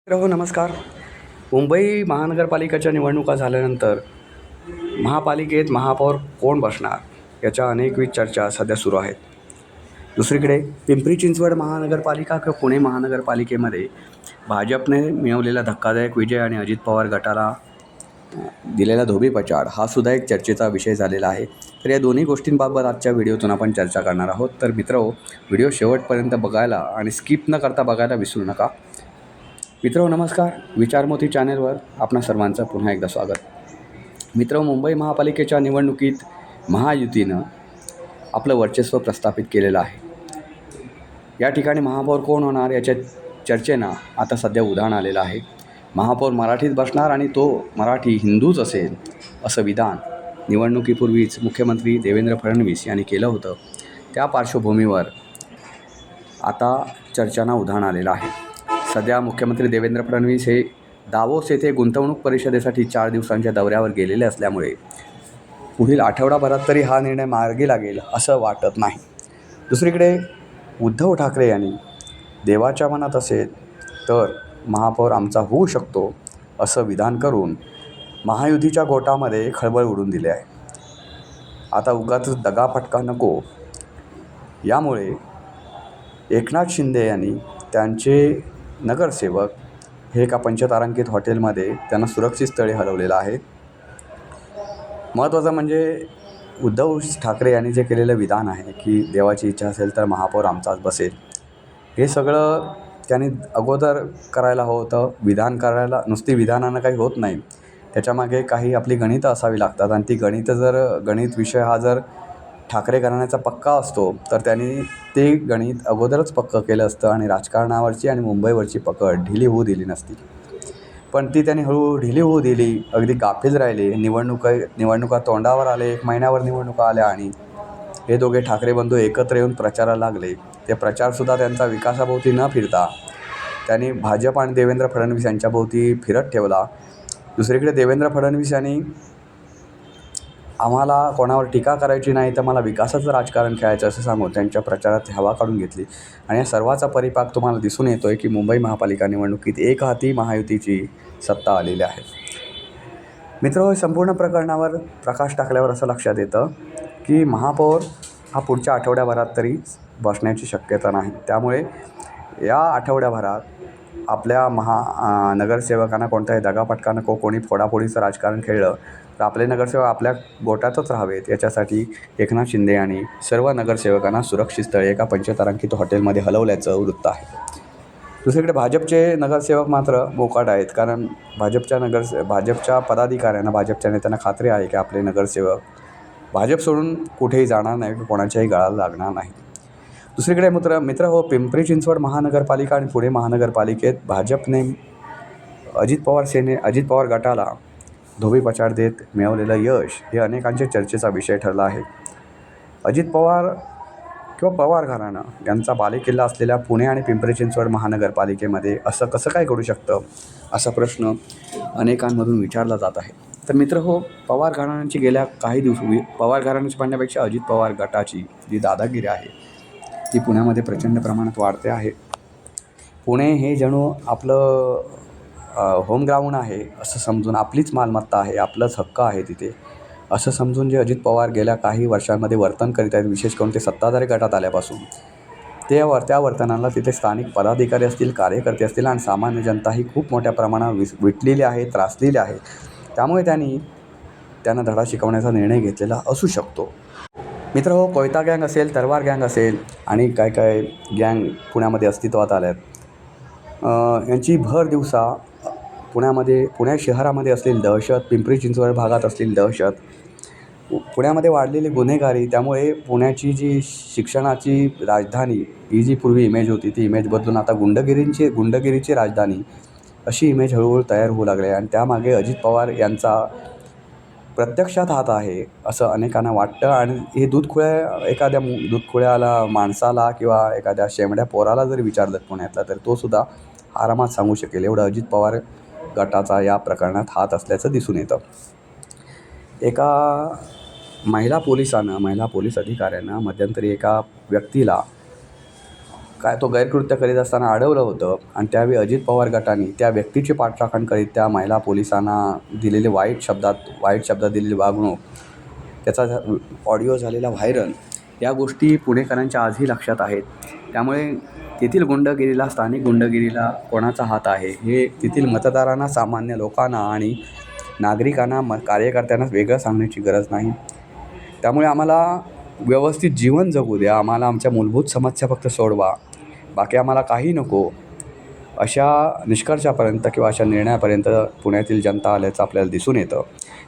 हो नमस्कार. मुंबई महानगरपालिकेच्या निवडणुका झाल्यानंतर महापालिकेत महापौर कोण बसणार याच्या अनेकविध चर्चा सध्या सुरू आहेत. दुसरीकडे पिंपरी चिंचवड महानगरपालिका किंवा पुणे महानगरपालिकेमध्ये भाजपने मिळवलेला धक्कादायक विजय आणि अजित पवार गटाला दिलेला धोबीपछाड हा सुद्धा एक चर्चेचा विषय झालेला आहे. तर या दोन्ही गोष्टींबाबत आजच्या व्हिडिओतून आपण चर्चा करणार आहोत. तर मित्रहो, व्हिडिओ शेवटपर्यंत बघायला आणि स्किप न करता बघायला विसरू नका. मित्रहो नमस्कार. विचारमोती चॅनलवर आपणा सर्वांचं पुन्हा एकदा स्वागत. मित्रहो, मुंबई महापालिकेच्या निवडणुकीत महायुतीनं आपलं वर्चस्व प्रस्थापित केलेलं आहे. या ठिकाणी महापौर कोण होणार याच्या चर्चेनं आता सध्या उधाण आलेलं आहे. महापौर मराठीत बसणार आणि तो मराठी हिंदूच असेल असं विधान निवडणुकीपूर्वीच मुख्यमंत्री देवेंद्र फडणवीस यांनी केलं होतं. त्या पार्श्वभूमीवर आता चर्चांना उधाण आलेलं आहे. सध्या मुख्यमंत्री देवेंद्र फडणवीस हे दावोस येथे गुंतवणूक परिषदेसाठी 4 दिवसांच्या दौऱ्यावर गेलेले असल्यामुळे पुढील आठवडाभरात तरी हा निर्णय मार्गी लागेल असं वाटत नाही. दुसरीकडे उद्धव ठाकरे यांनी देवाच्या मनात असेल तर महापौर आमचा होऊ शकतो असं विधान करून महायुतीच्या गोटामध्ये खळबळ उडून दिली आहे. आता उगाचच दगाफटका नको यामुळे एकनाथ शिंदे यांनी त्यांचे नगरसेवक हे एका पंचतारांकित हॉटेलमध्ये त्यांना सुरक्षित स्थळी हलवलेलं आहे. महत्त्वाचं म्हणजे उद्धव ठाकरे यांनी जे केलेलं विधान आहे की देवाची इच्छा असेल तर महापौर आमचाच बसेल, हे सगळं त्यांनी अगोदर करायला हवं होतं. विधान करायला नुसती विधानानं काही होत नाही, त्याच्यामागे काही आपली गणितं असावी लागतात आणि ती गणित विषय हा जर ठाकरे घराण्याचा पक्का असतो तर त्यांनी ते गणित अगोदरच पक्कं केलं असतं आणि राजकारणावरची आणि मुंबईवरची पकड ढिली होऊ दिली नसती. पण ती त्यांनी हळूहळू ढिली होऊ दिली, अगदी गाफील राहिले. निवडणुका तोंडावर आले, 1 महिन्यावर निवडणुका आल्या आणि हे दोघे ठाकरे बंधू एकत्र येऊन प्रचाराला लागले. ते प्रचारसुद्धा त्यांचा विकासाभोवती न फिरता त्यांनी भाजप आणि देवेंद्र फडणवीस यांच्याभोवती फिरत ठेवला. दुसरीकडे देवेंद्र फडणवीस यांनी आम्हाला कोणावर टीका करायची नाही तर मला विकासाचं राजकारण खेळायचं असं सांगून त्यांच्या प्रचारात हवा काढून घेतली. आणि या सर्वाचा परिपाक तुम्हाला दिसून येतो आहे की मुंबई महापालिका निवडणुकीत एकहाती महायुतीची सत्ता आलेली आहे. मित्र, संपूर्ण प्रकरणावर प्रकाश टाकल्यावर असं लक्षात येतं की महापौर हा पुढच्या आठवड्याभरात तरी बसण्याची शक्यता नाही. त्यामुळे या आठवड्याभरात आपल्या नगरसेवकांना कोणताही दगाफटका नको, कोणी फोडाफोडीचं राजकारण खेळलं तर आपले नगरसेवक आपल्या गोटातच राहावेत याच्यासाठी एकनाथ शिंदे यांनी सर्व नगरसेवकांना सुरक्षित स्थळी एका पंचतारांकित हॉटेलमध्ये हलवल्याचं वृत्त आहे. दुसरीकडे भाजपचे नगरसेवक मात्र मोकाट आहेत, कारण भाजपच्या पदाधिकाऱ्यांना, भाजपच्या नेत्यांना खात्री आहे की आपले नगरसेवक भाजप सोडून कुठेही जाणार नाही, कोणाच्याही गळाला लागणार नाही. दुसरीकडे मित्र हो, पिंपरी चिंचवड महानगरपालिका आणि पुणे महानगरपालिकेत भाजपने अजित पवार गटाला धोबीपछाड देत मिळवलेलं यश हे अनेकांच्या चर्चेचा विषय ठरला आहे. अजित पवार किंवा पवार घराणं यांचा बालेकिल्ला असलेल्या पुणे आणि पिंपरी चिंचवड महानगरपालिकेमध्ये असं कसं काय घडू शकतं असा प्रश्न अनेकांमधून विचारला जात आहे. तर मित्र हो, पवार घराण्यांची गेल्या काही पवार घराण्याची म्हणण्यापेक्षा अजित पवार गटाची जी दादागिरी आहे ती पुण्यामध्ये प्रचंड प्रमाणात वाढते आहे. पुणे हे जणू आपलं होम ग्राउंड आहे असं समजून, आपलीच मालमत्ता आहे, आपलंच हक्क आहे तिथे असं समजून जे अजित पवार गेल्या काही वर्षांमध्ये वर्तन करीत आहेत, विशेष करून ते सत्ताधारी गटात आल्यापासून त्या वर्तनाला तिथे स्थानिक पदाधिकारी असतील, कार्यकर्ते असतील आणि सामान्य जनताही खूप मोठ्या प्रमाणात विटलेली आहे, त्रासलेली आहे. त्यामुळे त्यांना धडा शिकवण्याचा निर्णय घेतलेला असू शकतो. मित्र हो, कोयता गँग असेल, तलवार गँग असेल आणि काय गँग पुण्यामध्ये अस्तित्वात आल्या आहेत, यांची भर दिवसा पुणे शहरामध्ये असलेली दहशत, पिंपरी चिंचवड भागात असलेली दहशत, पुण्यामध्ये वाढलेली गुन्हेगारी, त्यामुळे पुण्याची जी शिक्षणाची राजधानी ही जी पूर्वी इमेज होती ती इमेज बदलून आता गुंडगिरीची राजधानी अशी इमेज हळूहळू तयार होऊ लागली आहे. आणि त्यामागे अजित पवार यांचा प्रत्यक्षात हात आहे असं अनेकांना वाटतं. आणि हे एखाद्या दूधखुळ्याला माणसाला किंवा एखाद्या शेमड्या पोराला जरी विचारलं पुण्यातला तर तो सुद्धा आरामात सांगू शकेल एवढं अजित पवार गटाचा या प्रकरणात हात असल्याचं दिसून येतं. एका महिला पोलीस अधिकाऱ्यांना मध्यंतरी एका व्यक्तीला काय तो गैरकृत्य करीत असताना अडवलं होतं आणि त्यावेळी अजित पवार गटाने त्या व्यक्तीची पाठराखण करीत त्या महिला पोलिसांना दिलेले वाईट शब्दात दिलेली वागणूक, त्याचा ऑडिओ झालेला व्हायरल, या गोष्टी पुणेकरांच्या आजही लक्षात आहेत. त्यामुळे तेथील गुंडगिरीला, स्थानिक गुंडगिरीला कोणाचा हात आहे हे तेथील मतदारांना, सामान्य लोकांना आणि नागरिकांना, कार्यकर्त्यांना वेगळं सांगण्याची गरज नाही. त्यामुळे आम्हाला व्यवस्थित जीवन जगू द्या, आम्हाला आमच्या मूलभूत समस्या फक्त सोडवा, बाकी आम्हाला काही नको, अशा निष्कर्षापर्यंत किंवा अशा निर्णयापर्यंत पुण्यातील जनता आल्याचं आपल्याला दिसून येतं.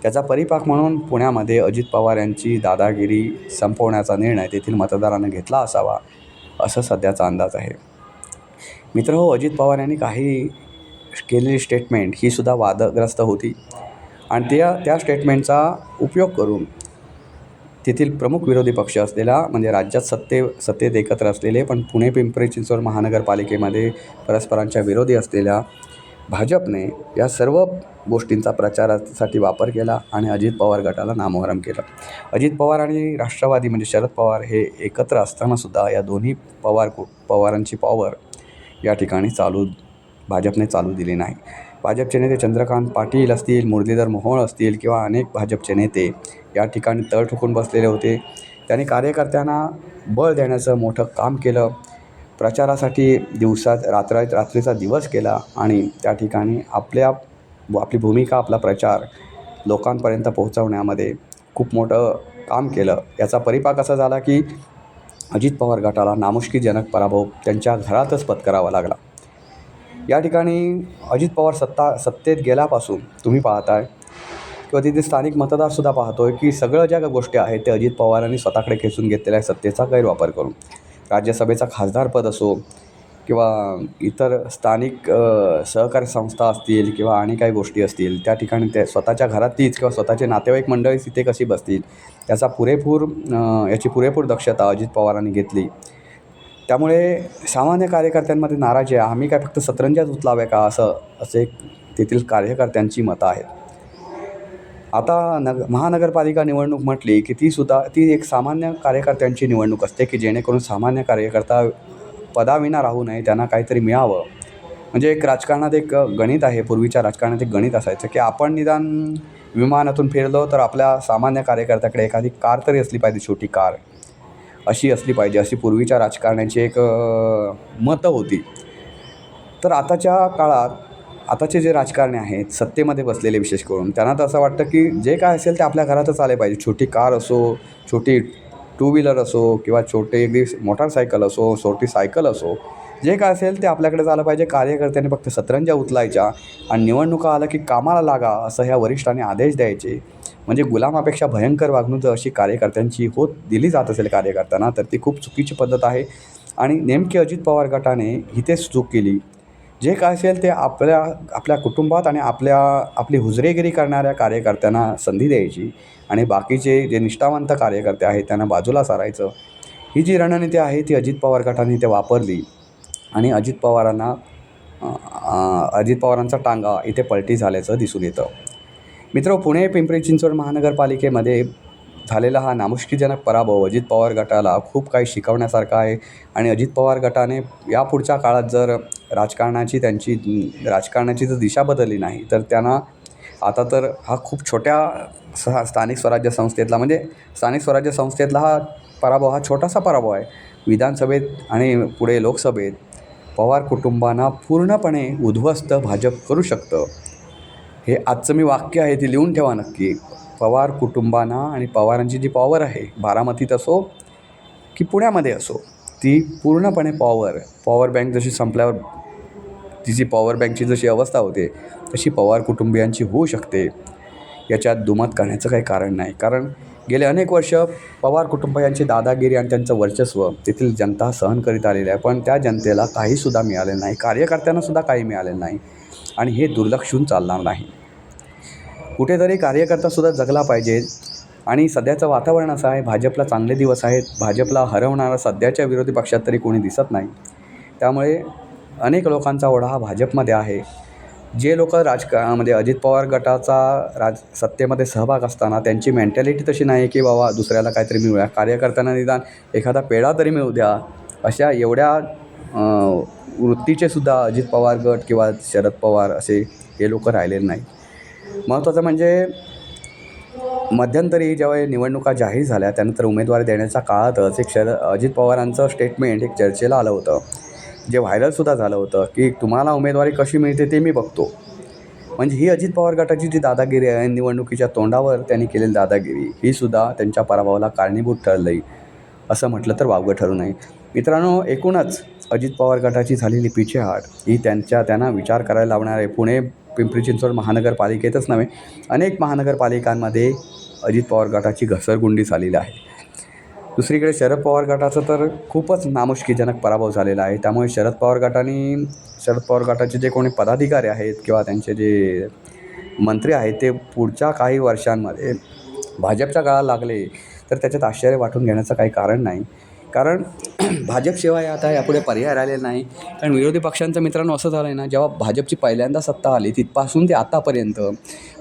त्याचा परिपाक म्हणून पुण्यामध्ये अजित पवार यांची दादागिरी संपवण्याचा निर्णय तेथील मतदारांनी घेतला असावा, असं सध्याचा अंदाज आहे. मित्रहो, अजित पवार यांनी काही केलेली स्टेटमेंट ही सुद्धा वादग्रस्त होती आणि त्या स्टेटमेंटचा उपयोग करून तेथील प्रमुख विरोधी पक्ष असलेला, म्हणजे राज्यात सत्तेत एकत्र असलेले पण पुणे पिंपरी चिंचवड महानगरपालिकेमध्ये परस्परांच्या विरोधी असलेल्या भाजपने या सर्व गोष्टींचा प्रचारासाठी वापर केला आणि अजित पवार गटाला नामोहरम केलं. अजित पवार आणि राष्ट्रवादी म्हणजे शरद पवार हे एकत्र असतानासुद्धा या दोन्ही पवारांची पॉवर या ठिकाणी भाजपने चालू दिली नाही. भाजपचे नेते चंद्रकांत पाटील असतील, मुरलीधर मोहोळ असतील किंवा अनेक भाजपचे नेते या ठिकाणी तळ ठोकून बसलेले होते. त्यांनी कार्यकर्त्यांना बळ देण्याचं मोठं काम केलं. प्रचारासाठी रात्रीचा दिवस केला आणि त्या ठिकाणी आपली भूमिका, आपला प्रचार लोकांपर्यंत पोहोचवण्यामध्ये खूप मोठं काम केलं. याचा परिपाक असा झाला की अजित पवार गटाला नामुष्कीजनक पराभव त्यांच्या घरातच पत्करावा लागला. या ठिकाणी अजित पवार सत्तेत गेल्यापासून तुम्ही पाहताय किंवा तिथे स्थानिक मतदारसुद्धा पाहतोय की सगळं ज्या गोष्टी आहेत ते अजित पवारांनी स्वतःकडे खेचून घेतलेल्या सत्तेचा गैरवापर करून, राज्यसभेचा खासदारपद असो किंवा इतर स्थानिक सहकारी संस्था असतील किंवा आणि काही गोष्टी असतील, त्या ठिकाणी ते स्वतःच्या घरातलीच किंवा स्वतःचे नातेवाईक मंडळी तिथे कशी बसतील याची पुरेपूर दक्षता अजित पवारांनी घेतली. त्यामुळे सामान्य कार्यकर्त्यांमध्ये नाराजी आहे. आम्ही काय फक्त सतरंजाच उचलाव्या का, असं एक तेथील कार्यकर्त्यांची मतं आहेत. आता महानगरपालिका निवडणूक म्हटली की ती एक सामान्य कार्यकर्त्यांची निवडणूक असते की जेणेकरून सामान्य कार्यकर्ता पदाविना राहू नये, त्यांना काहीतरी मिळावं. म्हणजे एक राजकारणात एक गणित आहे, पूर्वीच्या राजकारणात एक गणित असायचं की आपण निदान विमानातून फिरलो तर आपल्या सामान्य कार्यकर्त्याकडे एखादी कार तरी असली पाहिजे, छोटी कार अशी असली पाहिजे, अशी पूर्वीच्या राजकारण्याची एक मतं होती. तर आताच्या काळात आताचे जे राजकारणी आहेत सत्तेमध्ये बसलेले, विशेष करून त्यांना तर असं वाटतं की जे काय असेल ते आपल्या घरातच आले पाहिजे. छोटी कार असो, छोटी टू व्हीलर असो किंवा अगदी मोटारसायकल असो, छोटी सायकल असो, जे काय असेल ते आपल्याकडे झालं पाहिजे. कार्यकर्त्यांनी फक्त सतरंजा उचलायच्या आणि निवडणुका आलं की कामाला लागा असं ह्या वरिष्ठांनी आदेश द्यायचे. म्हणजे गुलामापेक्षा भयंकर वागणूक जर अशी कार्यकर्त्यांची दिली जात असेल कार्यकर्त्यांना, तर ती खूप चुकीची पद्धत आहे. आणि नेमकी अजित पवार गटाने इथेच चूक केली. जे काय असेल ते आपल्या कुटुंबात आणि आपली हुजरेगिरी करणाऱ्या कार्यकर्त्यांना संधी द्यायची आणि बाकीचे जे निष्ठावंत कार्यकर्ते आहेत त्यांना बाजूला सारायचं. ही जी रणनीती आहे ती अजित पवार गटाने इथे वापरली आणि अजित पवारांचा टांगा इथे पलटी झाल्याचं दिसून येतं. मित्र, पुणे पिंपरी चिंचवड महानगरपालिकेमध्ये झालेला हा नामुष्कीजनक पराभव अजित पवार गटाला खूप काही शिकवण्यासारखा आहे. आणि अजित पवार गटाने यापुढच्या काळात जर राजकारणाची जर दिशा बदलली नाही तर त्यांना आता तर हा खूप छोट्या स्थानिक स्वराज्य संस्थेतला हा पराभव, हा छोटासा पराभव आहे. विधानसभेत आणि पुढे लोकसभेत पवार कुटुंबांना पूर्णपणे उद्ध्वस्त भाजप करू शकतं. हे आजचं मी वाक्य आहे, ती लिहून ठेवा नक्की. पवार कुटुंबांना आणि पवारांची जी पॉवर आहे, बारामतीत असो की पुण्यामध्ये असो, ती पूर्णपणे पॉवर बँक जशी संपल्यावर तिची पॉवर बँकची जशी अवस्था होते तशी पवार कुटुंबियांची होऊ शकते. याच्यात दुमत करण्याचं काही कारण नाही. कारण गेले अनेक वर्ष पवार कुटुंबियांची दादागिरी आणि त्यांचं वर्चस्व तेथील जनता सहन करीत आलेली आहे. पण त्या जनतेला काहीसुद्धा मिळालेलं नाही, कार्यकर्त्यांनासुद्धा काही मिळालेलं नाही आणि हे दुर्लक्षून चालणार नाही. कुठेतरी कार्यकर्तासुद्धा जगला पाहिजे. आणि सध्याचं वातावरण असं आहे, भाजपला चांगले दिवस आहेत. भाजपला हरवणारा सध्याच्या विरोधी पक्षात तरी कोणी दिसत नाही. त्यामुळे अनेक लोकांचा ओढा हा भाजपमध्ये आहे. जे लोक राजकारणामध्ये अजित पवार गटाचा सत्तेमध्ये सहभाग असताना त्यांची मेंटॅलिटी तशी नाही की बाबा दुसऱ्याला काहीतरी मिळूया, कार्यकर्त्यांना निदान एखादा पेढा तरी मिळू द्या, अशा एवढ्या वृत्तीचे सुद्धा अजित पवार गट किंवा शरद पवार असे हे लोक राहिलेले नाही. महत्त्वाचं म्हणजे मध्यंतरी जेव्हा निवडणुका जाहीर झाल्या त्यानंतर उमेदवारी देण्याच्या काळातच एक अजित पवारांचं स्टेटमेंट एक चर्चेला आलं होतं, जे व्हायरलसुद्धा झालं होतं की तुम्हाला उमेदवारी कशी मिळते ते मी बघतो. म्हणजे ही अजित पवार गटाची जी दादागिरी आहे, निवडणुकीच्या तोंडावर त्यांनी केलेली दादागिरी, ही सुद्धा त्यांच्या पराभवाला कारणीभूत ठरली असं म्हटलं तर वावगं ठरू नये. मित्रांनो, एकूणच अजित पवार गटाची झालेली पिछेहाट ही त्यांना विचार करायला लावणार आहे. पुणे पिंपरी चिंचवड महानगरपालिकेतच नव्हे, अनेक महानगरपालिकांमध्ये अजित पवार गटाची घसरगुंडी झालेली आहे. दुसरीकडे शरद पवार गटाचा तर खूपच नामुष्कीजनक पराभव झालेला आहे. त्यामुळे शरद पवार गटाचे जे कोणी पदाधिकारी आहेत किंवा त्यांचे जे मंत्री आहेत ते पुढच्या काही वर्षांमध्ये भाजपच्या गळाला लागले तर त्याच्यात आश्चर्य वाटून घेण्याचं काही कारण नाही. कारण भाजपशिवाय आता यापुढे पर्याय राहिलेला नाही. कारण विरोधी पक्षांचं मित्रांनो असं झालं आहे ना, जेव्हा भाजपची पहिल्यांदा सत्ता आली तिथपासून ते आतापर्यंत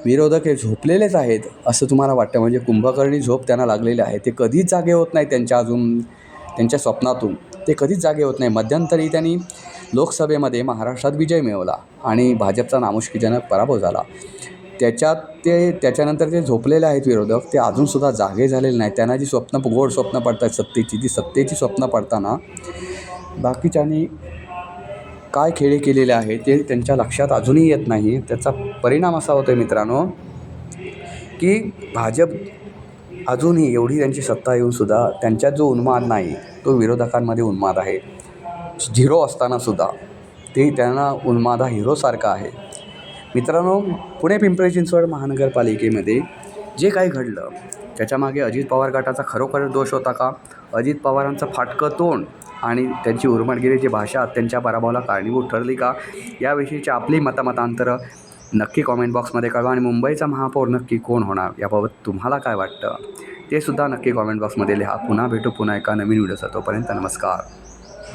विरोधक हे झोपलेलेच आहेत असं तुम्हाला वाटतं. म्हणजे कुंभकर्णी झोप त्यांना लागलेली आहे. ते कधीच जागे होत नाही त्यांच्या स्वप्नातून ते कधीच जागे होत नाही. मध्यंतरी त्यांनी लोकसभेमध्ये महाराष्ट्रात विजय मिळवला आणि भाजपचा नामुष्कीजनक पराभव झाला. त्याच्यानंतर जे झोपलेले आहेत विरोधक ते अजूनसुद्धा जागे झालेले नाहीत. त्यांना जी गोड स्वप्न पडतात सत्तेची स्वप्न पडताना बाकीच्यांनी काय खेळ केलेले आहेत ते त्यांच्या लक्षात अजूनही येत नाही. त्याचा परिणाम असा होतो मित्रांनो की भाजप अजूनही एवढी त्यांची सत्ता येऊनसुद्धा त्यांच्यात जो उन्माद नाही तो विरोधकांमध्ये उन्माद आहे. झिरो असतानासुद्धा ते त्यांना उन्माद हा हिरोसारखा आहे. मित्रांनो, पुणे पिंपरी चिंचवड महानगरपालिकेमध्ये जे काही घडलं त्याच्यामागे अजित पवार गटाचा खरोखर दोष होता का? अजित पवारांचं फाटकं तोंड आणि त्यांची उर्मटगिरीची भाषा त्यांच्या पराभवाला कारणीभूत ठरली का? याविषयीची आपली मतांतरं नक्की कॉमेंट बॉक्समध्ये कळवा. आणि मुंबईचा महापौर नक्की कोण होणार याबाबत तुम्हाला काय वाटतं ते सुद्धा नक्की कॉमेंट बॉक्समध्ये लिहा. पुन्हा भेटू पुन्हा एका नवीन व्हिडिओचा. तोपर्यंत नमस्कार.